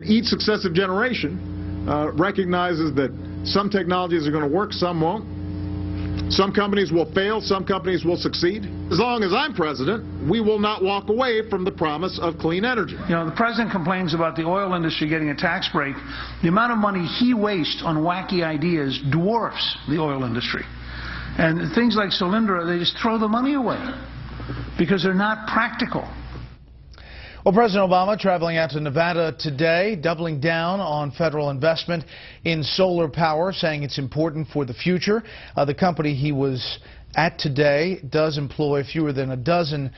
Each successive generation recognizes that some technologies are going to work, some won't. Some companies will fail, some companies will succeed. As long as I'm president, we will not walk away from the promise of clean energy. You know, the president complains about the oil industry getting a tax break. The amount of money he wastes on wacky ideas dwarfs the oil industry. And things like Solyndra, they just throw the money away because they're not practical. Well, President Obama traveling out to Nevada today, doubling down on federal investment in solar power, saying it's important for the future. The company he was at today does employ fewer than a dozen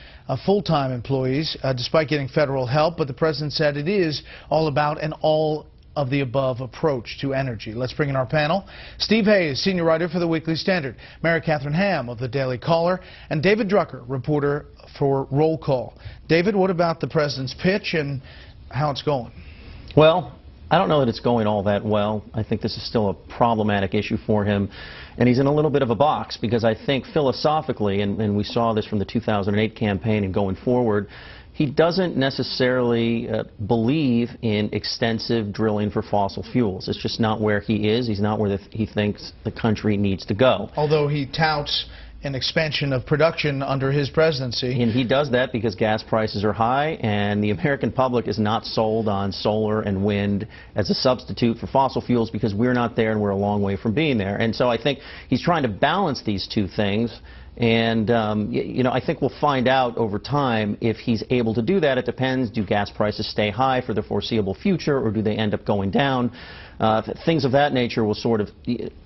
full-time employees, despite getting federal help. But the president said it is all about an all-of-the-above approach to energy. Let's bring in our panel. Steve Hayes, senior writer for the Weekly Standard, Mary Catherine Ham of the Daily Caller, and David Drucker, reporter for Roll Call. David, what about the president's pitch and how it's going? Well, I don't know that it's going all that well. I think this is still a problematic issue for him, and he's in a little bit of a box because I think philosophically, and we saw this from the 2008 campaign and going forward, he doesn't necessarily believe in extensive drilling for fossil fuels. It's just not where he is. He's not where he thinks the country needs to go. Although he touts an expansion of production under his presidency. And he does that because gas prices are high, and the American public is not sold on solar and wind as a substitute for fossil fuels because we're not there and we're a long way from being there. And so I think he's trying to balance these two things. And, you know, I think we'll find out over time if he's able to do that. It depends. Do gas prices stay high for the foreseeable future, or do they end up going down? Things of that nature, we'll sort of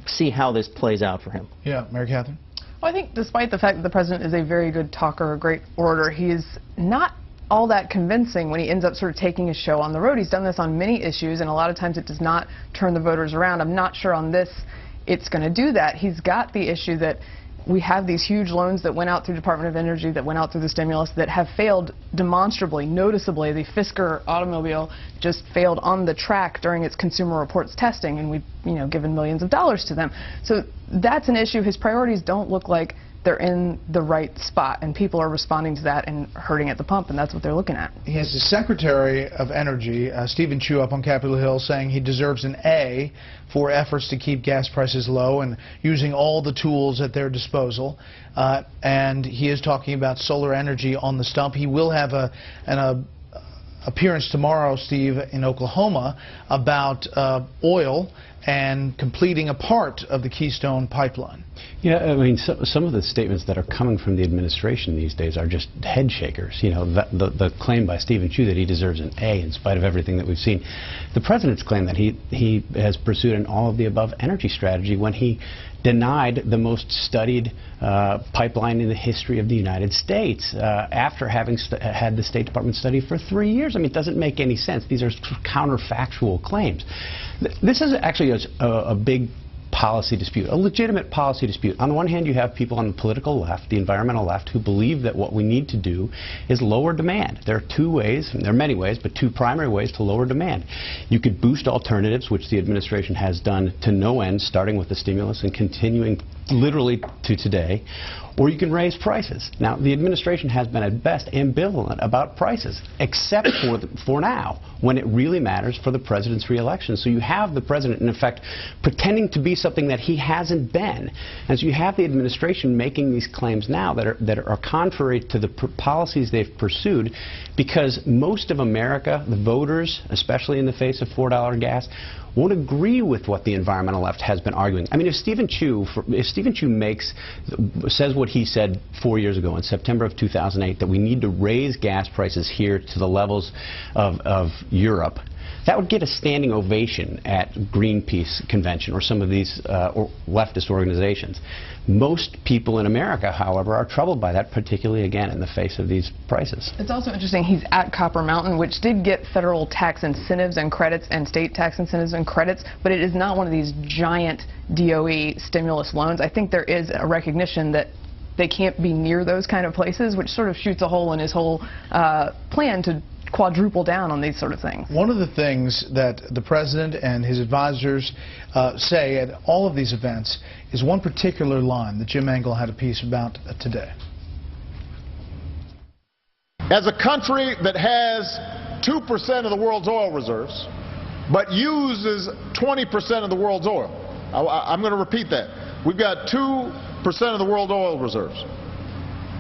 see how this plays out for him. Yeah, Mary Catherine? Well, I think despite the fact that the president is a very good talker, a great orator, he is not all that convincing when he ends up sort of taking his show on the road. He's done this on many issues, and a lot of times it does not turn the voters around. I'm not sure on this it's going to do that. He's got the issue that we have these huge loans that went out through Department of Energy, that went out through the stimulus, that have failed demonstrably, noticeably. The Fisker automobile just failed on the track during its Consumer Reports testing, and we've, you know, given millions of dollars to them. So that's an issue. His priorities don't look like they're in the right spot, and people are responding to that and hurting at the pump, and that's what they're looking at. He has the Secretary of Energy, Stephen Chu, up on Capitol Hill saying he deserves an A for efforts to keep gas prices low and using all the tools at their disposal. And he is talking about solar energy on the stump. He will have an appearance tomorrow, Steve, in Oklahoma about oil and completing a part of the Keystone Pipeline. Yeah, I mean, some of the statements that are coming from the administration these days are just head shakers. You know, the claim by Stephen Chu that he deserves an A in spite of everything that we've seen. The president's claim that he has pursued an all-of-the-above energy strategy when he denied the most studied pipeline in the history of the United States after having had the State Department study for 3 years. I mean, it doesn't make any sense. These are counterfactual claims. This is actually a big policy dispute, a legitimate policy dispute. On the one hand, you have people on the political left, the environmental left, who believe that what we need to do is lower demand. There are two ways, and there are many ways, but two primary ways to lower demand. You could boost alternatives, which the administration has done to no end, starting with the stimulus and continuing literally to today, or you can raise prices. Now, the administration has been at best ambivalent about prices, except for now, when it really matters for the president's re-election. So you have the president, in effect, pretending to be something that he hasn't been. And so you have the administration making these claims now that are contrary to the policies they've pursued, because most of America, the voters, especially in the face of $4 gas, won't agree with what the environmental left has been arguing. I mean, if Stephen Chu says what he said 4 years ago in September of 2008, that we need to raise gas prices here to the levels of Europe, that would get a standing ovation at Greenpeace convention or some of these leftist organizations. Most people in America, however, are troubled by that, particularly, again, in the face of these prices. It's also interesting, he's at Copper Mountain, which did get federal tax incentives and credits and state tax incentives and credits, but it is not one of these giant DOE stimulus loans. I think there is a recognition that they can't be near those kind of places, which sort of shoots a hole in his whole plan to quadruple down on these sort of things. One of the things that the president and his advisors say at all of these events is one particular line that Jim Engel had a piece about today. As a country that has 2% of the world's oil reserves, but uses 20% of the world's oil. I'm going to repeat that. We've got 2% of the world oil reserves.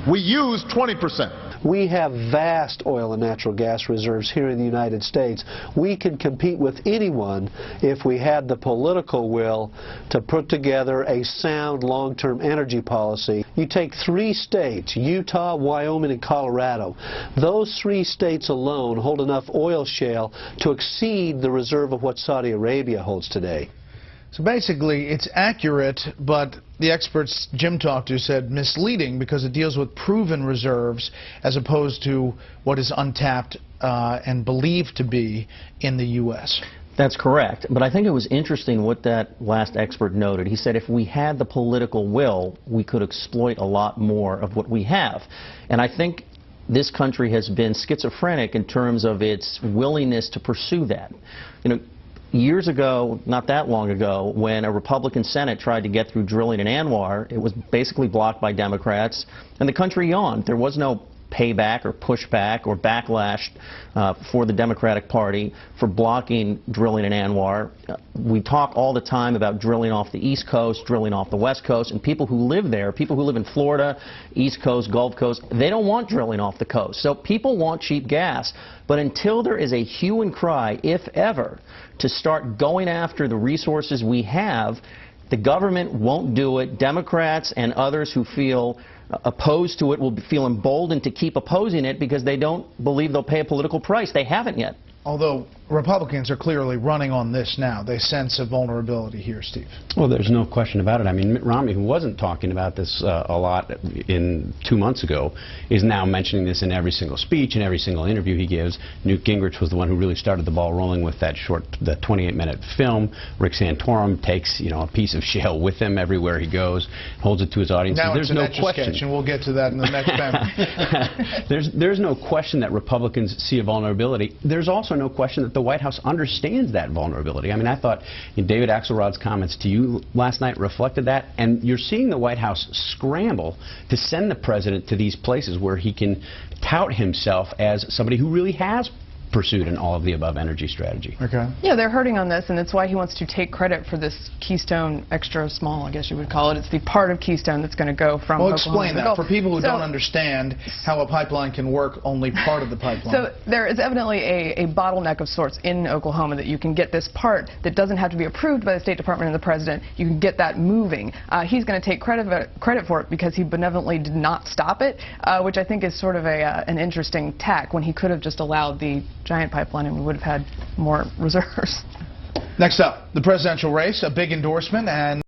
We use 20%. We have vast oil and natural gas reserves here in the United States. We could compete with anyone if we had the political will to put together a sound long-term energy policy. You take 3 states, Utah, Wyoming, and Colorado. Those 3 states alone hold enough oil shale to exceed the reserve of what Saudi Arabia holds today. So basically, it's accurate, but the experts Jim talked to said misleading because it deals with proven reserves as opposed to what is untapped and believed to be in the U.S. That's correct. But I think it was interesting what that last expert noted. He said if we had the political will, we could exploit a lot more of what we have. And I think this country has been schizophrenic in terms of its willingness to pursue that. You know, years ago, not that long ago, when a Republican Senate tried to get through drilling in Anwar, it was basically blocked by Democrats, and the country yawned. There was no payback or pushback or backlash for the Democratic Party for blocking drilling in Anwar. We talk all the time about drilling off the East Coast, drilling off the West Coast, and people who live there, people who live in Florida, East Coast, Gulf Coast, they don't want drilling off the coast. So people want cheap gas. But until there is a hue and cry, if ever, to start going after the resources we have, the government won't do it. Democrats and others who feel opposed to it will feel emboldened to keep opposing it because they don't believe they'll pay a political price. They haven't yet. Although Republicans are clearly running on this now. They sense a vulnerability here, Steve. Well, there's no question about it. I mean, Mitt Romney, who wasn't talking about this a lot 2 months ago, is now mentioning this in every single speech and every single interview he gives. Newt Gingrich was the one who really started the ball rolling with that the 28-minute film. Rick Santorum takes, a piece of shale with him everywhere he goes, holds it to his audience. Now there's it's an no Etch-a-Sketch, question. and we'll get to that in the next panel. There's no question that Republicans see a vulnerability. There's also no question that the White House understands that vulnerability. I mean, I thought David Axelrod's comments to you last night reflected that, and you're seeing the White House scramble to send the president to these places where he can tout himself as somebody who really has pursued an all-of-the-above energy strategy. Okay. Yeah, they're hurting on this, and that's why he wants to take credit for this Keystone extra small, I guess you would call it. It's the part of Keystone that's going to go from Well, Oklahoma explain to the that. Gulf. For people who don't understand how a pipeline can work, only part of the pipeline. So there is evidently a bottleneck of sorts in Oklahoma that you can get this part that doesn't have to be approved by the State Department and the President. You can get that moving. He's going to take credit for it because he benevolently did not stop it, which I think is sort of an interesting tack when he could have just allowed the giant pipeline and we would have had more reserves. Next up, the presidential race, a big endorsement, and